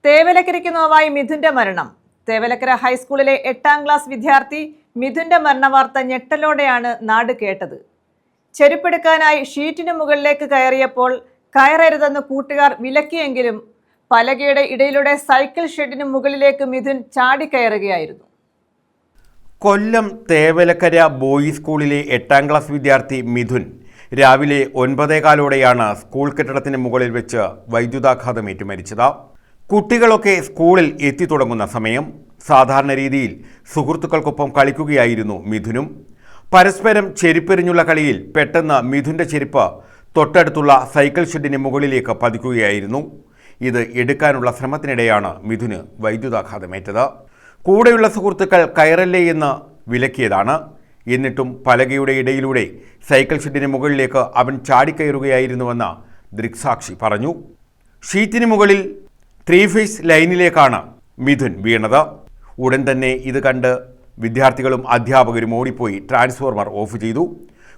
തേവലക്കരയ്ക്ക് നോവായി മിഥുന്റെ മരണം. തേവലക്കര ഹൈസ്കൂളിലെ 8ാം ക്ലാസ് വിദ്യാർത്ഥി മിഥുന്റെ മരണവാർത്ത ഞെട്ടലോടെയാണ് നാട് കേട്ടത്. ചെരുപ്പെടുക്കാനായി ഷീറ്റിന് മുകളിലേക്ക് കയറിയപ്പോൾ കയറരുതെന്ന് കൂട്ടുകാർ വിലക്കിയെങ്കിലും പലകയുടെ ഇടയിലൂടെ സൈക്കിൾ ഷെഡിന് മുകളിലേക്ക് മിഥുൻ ചാടിക്കയറുകയായിരുന്നു. കൊല്ലം തേവലക്കര ബോയ്സ് സ്കൂളിലെ 8ാം ക്ലാസ് വിദ്യാർത്ഥി മിഥുൻ രാവിലെ 9:15 സ്കൂൾ കെട്ടിടത്തിന് മുകളിൽ വെച്ച് വൈദ്യുതാഘാതമേറ്റ് മരിച്ചത്. കുട്ടികളൊക്കെ സ്കൂളിൽ എത്തിത്തുടങ്ങുന്ന സമയം. സാധാരണ രീതിയിൽ സുഹൃത്തുക്കൾക്കൊപ്പം കളിക്കുകയായിരുന്നു മിഥുനും. പരസ്പരം ചെരുപ്പെറിഞ്ഞുള്ള കളിയിൽ പെട്ടെന്ന് മിഥുൻ്റെ ചെരുപ്പ് തൊട്ടടുത്തുള്ള സൈക്കിൾ ഷെഡിന് മുകളിലേക്ക് പതിക്കുകയായിരുന്നു. ഇത് എടുക്കാനുള്ള ശ്രമത്തിനിടെയാണ് മിഥുന് വൈദ്യുതാഘാതമേറ്റത്. കൂടെയുള്ള സുഹൃത്തുക്കൾ കയറല്ലേ എന്ന് വിലക്കിയതാണ്. എന്നിട്ടും പലകയുടെ ഇടയിലൂടെ സൈക്കിൾ ഷെഡിന് മുകളിലേക്ക് അവൻ ചാടിക്കയറുകയായിരുന്നുവെന്ന് ദൃക്സാക്ഷി പറഞ്ഞു. ഷീറ്റിന് മുകളിൽ 3 ഫേസ് ലൈനിലേക്കാണ് മിഥുൻ വീണത്. ഉടൻ തന്നെ ഇത് കണ്ട് വിദ്യാർത്ഥികളും അധ്യാപകരും ഓടിപ്പോയി ട്രാൻസ്ഫോർമർ ഓഫ് ചെയ്തു.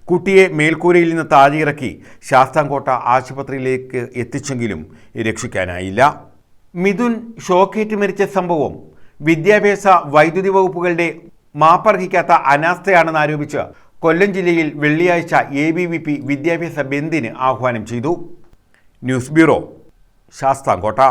കുട്ടിയെ മേൽക്കൂരയിൽ നിന്ന് താഴെയിറക്കി ശാസ്താംകോട്ട ആശുപത്രിയിലേക്ക് എത്തിച്ചെങ്കിലും രക്ഷിക്കാനായില്ല. മിഥുൻ ഷോക്കേറ്റ് മരിച്ച സംഭവം വിദ്യാഭ്യാസ വൈദ്യുതി വകുപ്പുകളുടെ മാപ്പർഹിക്കാത്ത അനാസ്ഥയാണെന്ന് ആരോപിച്ച് കൊല്ലം ജില്ലയിൽ വെള്ളിയാഴ്ച ABVP വിദ്യാഭ്യാസ ബന്ദിന് ആഹ്വാനം ചെയ്തു. News bureau, Sasthamkotta.